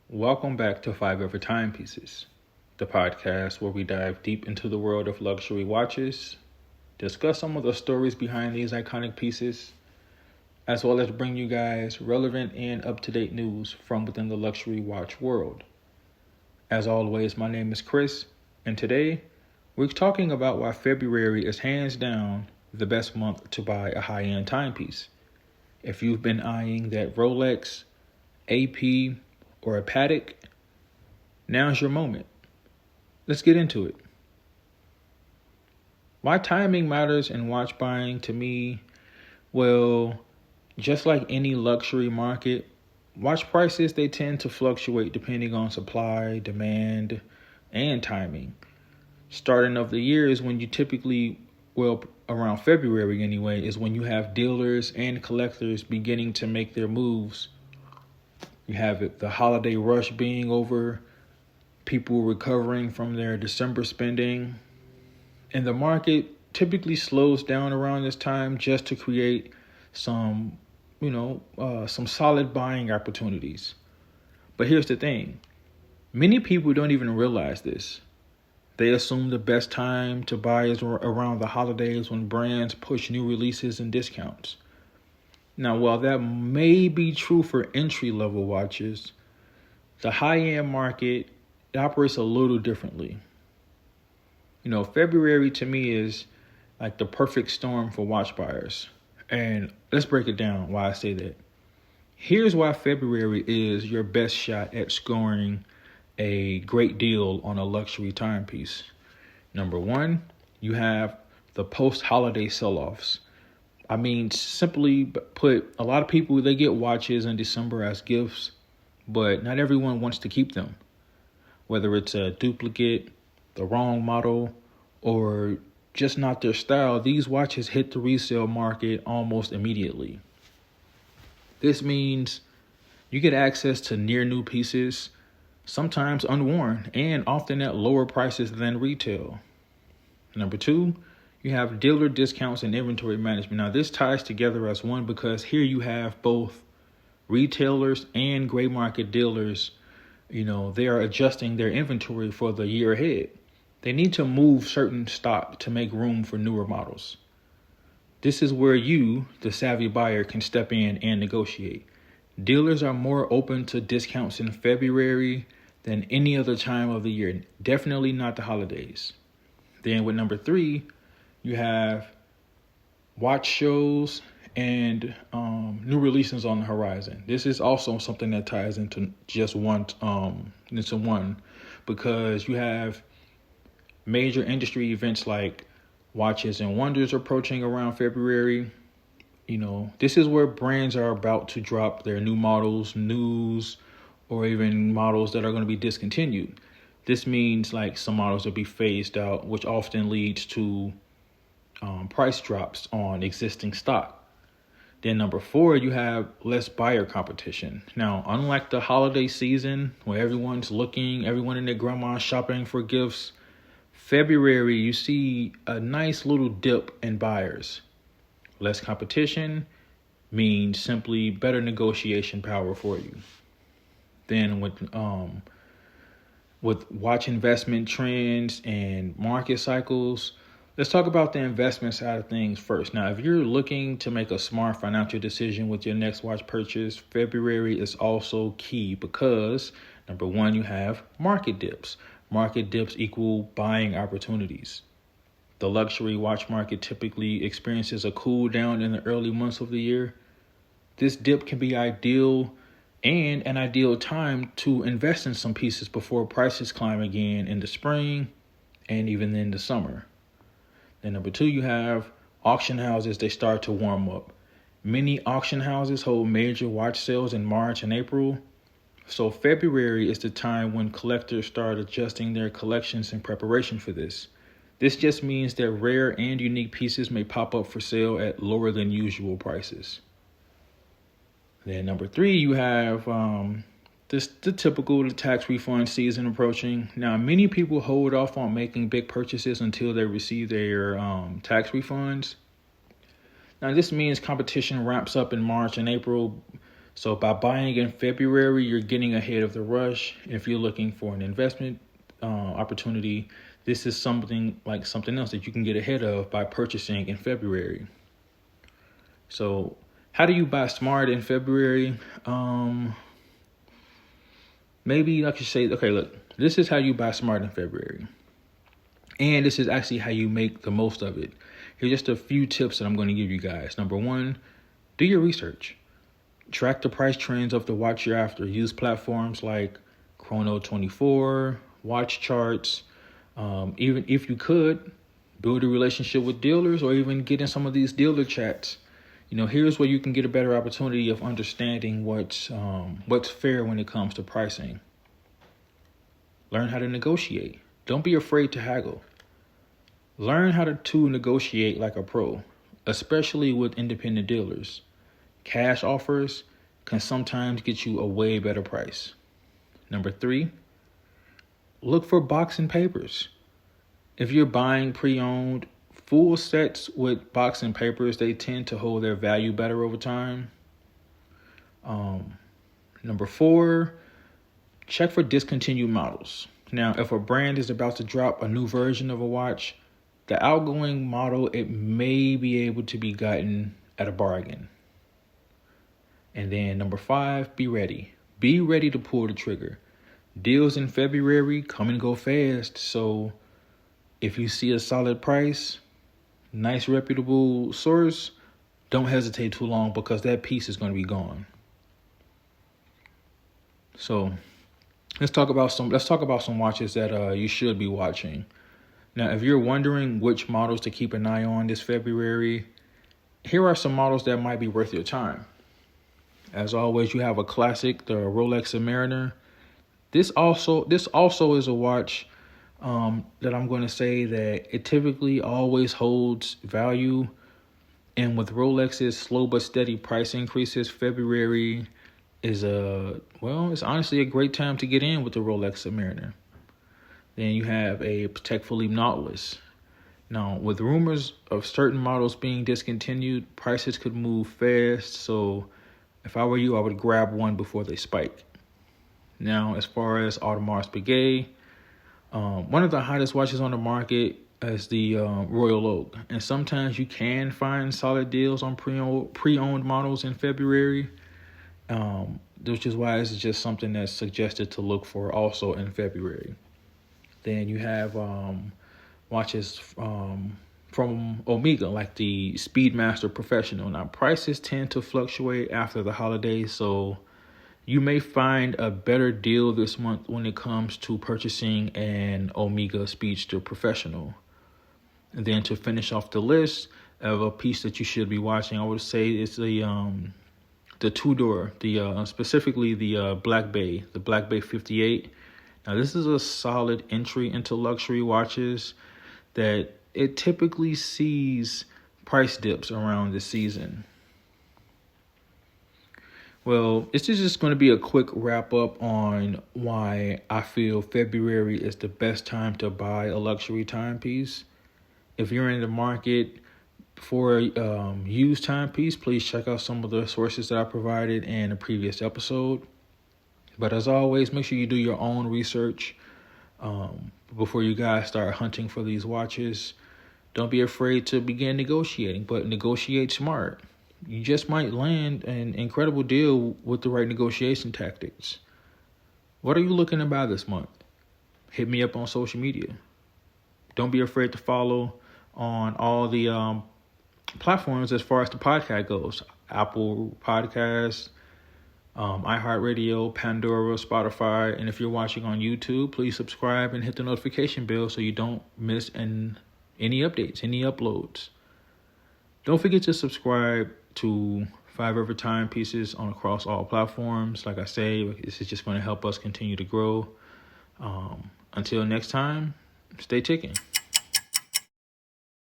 Welcome back to Five Ever Timepieces, the podcast where we dive deep into the world of luxury watches, discuss some of the stories behind these iconic pieces, as well as bring you guys relevant and up-to-date news from within the luxury watch world. As always, my name is Chris, and today we're talking about why February is hands down the best month to buy a high-end timepiece. If you've been eyeing that Rolex, AP, or a Patek, now's your moment. Let's get into it. Why timing matters in watch buying to me? Well, just like any luxury market, watch prices, they tend to fluctuate depending on supply, demand, and timing. Starting of the year is when you typically, around February anyway, is when you have dealers and collectors beginning to make their moves. You have the holiday rush being over, people recovering from their December spending, and the market typically slows down around this time just to create some solid buying opportunities. But here's the thing. Many people don't even realize this. They assume the best time to buy is around the holidays when brands push new releases and discounts. Now, while that may be true for entry-level watches, the high-end market, it operates a little differently. February to me is like the perfect storm for watch buyers. And let's break it down why I say that. Here's why February is your best shot at scoring a great deal on a luxury timepiece. Number one, you have the post-holiday sell-offs. I mean, simply put, a lot of people, they get watches in December as gifts, but not everyone wants to keep them. Whether it's a duplicate, the wrong model, or just not their style, these watches hit the resale market almost immediately. This means you get access to near new pieces, sometimes unworn, and often at lower prices than retail. Number two, you have dealer discounts and inventory management. Now, this ties together as one because here you have both retailers and gray market dealers. They are adjusting their inventory for the year ahead. They need to move certain stock to make room for newer models. This is where you, the savvy buyer, can step in and negotiate. Dealers are more open to discounts in February than any other time of the year. Definitely not the holidays. Then with number three, you have watch shows and new releases on the horizon. This is also something that ties into just one, because you have major industry events like Watches and Wonders approaching around February. This is where brands are about to drop their new models, news, or even models that are going to be discontinued. This means like some models will be phased out, which often leads to price drops on existing stock. Then number four, you have less buyer competition. Now, unlike the holiday season where everyone and their grandma shopping for gifts, February, you see a nice little dip in buyers. Less competition means simply better negotiation power for you. Then with watch investment trends and market cycles, let's talk about the investment side of things first. Now, if you're looking to make a smart financial decision with your next watch purchase, February is also key because, number one, you have market dips. Market dips equal buying opportunities. The luxury watch market typically experiences a cool down in the early months of the year. This dip can be ideal and an ideal time to invest in some pieces before prices climb again in the spring and even in the summer. Then number two, you have auction houses. They start to warm up. Many auction houses hold major watch sales in March and April. So February is the time when collectors start adjusting their collections in preparation for this. This just means that rare and unique pieces may pop up for sale at lower than usual prices. Then number three, you have the typical tax refund season approaching. Now, many people hold off on making big purchases until they receive their tax refunds. Now, this means competition ramps up in March and April. So by buying in February, you're getting ahead of the rush. If you're looking for an investment opportunity, this is something else that you can get ahead of by purchasing in February. So how do you buy smart in February? Maybe I could say, okay, look, this is how you buy smart in February. And this is actually how you make the most of it. Here's just a few tips that I'm going to give you guys. Number one, do your research. Track the price trends of the watch you're after. Use platforms like Chrono24, watch charts. Even if you could, build a relationship with dealers or even get in some of these dealer chats. Here's where you can get a better opportunity of understanding what's fair when it comes to pricing. Learn how to negotiate. Don't be afraid to haggle. Learn how to negotiate like a pro, especially with independent dealers. Cash offers can sometimes get you a way better price. Number 3, look for box and papers. If you're buying pre-owned, full sets with box and papers, they tend to hold their value better over time. Number 4, check for discontinued models. Now, if a brand is about to drop a new version of a watch, the outgoing model, it may be able to be gotten at a bargain. And then number 5, be ready. Be ready to pull the trigger. Deals in February come and go fast. So if you see a solid price, nice reputable source, don't hesitate too long because that piece is going to be gone. So let's talk about some watches that you should be watching. Now, if you're wondering which models to keep an eye on this February, here are some models that might be worth your time. As always, you have a classic, the Rolex Submariner. This also is a watch that I'm going to say that it typically always holds value. And with Rolex's slow but steady price increases, February is it's honestly a great time to get in with the Rolex Submariner. Then you have a Patek Philippe Nautilus. Now, with rumors of certain models being discontinued, prices could move fast. So if I were you, I would grab one before they spike. Now, as far as Audemars Piguet, one of the hottest watches on the market is the Royal Oak. And sometimes you can find solid deals on pre-owned models in February, which is why it's just something that's suggested to look for also in February. Then you have watches from Omega, like the Speedmaster Professional. Now, prices tend to fluctuate after the holidays, so you may find a better deal this month when it comes to purchasing an Omega Speedster Professional. And then to finish off the list of a piece that you should be watching, I would say it's the two-door, specifically the Black Bay 58. Now, this is a solid entry into luxury watches that it typically sees price dips around this season. Well, this is just going to be a quick wrap up on why I feel February is the best time to buy a luxury timepiece. If you're in the market for a used timepiece, please check out some of the sources that I provided in a previous episode. But as always, make sure you do your own research before you guys start hunting for these watches. Don't be afraid to begin negotiating, but negotiate smart. You just might land an incredible deal with the right negotiation tactics. What are you looking to buy this month? Hit me up on social media. Don't be afraid to follow on all the platforms as far as the podcast goes. Apple Podcasts, iHeartRadio, Pandora, Spotify. And if you're watching on YouTube, please subscribe and hit the notification bell so you don't miss any updates, any uploads. Don't forget to subscribe to 5 Ever Timepieces across all platforms. Like I say, this is just going to help us continue to grow. Until next time, stay ticking.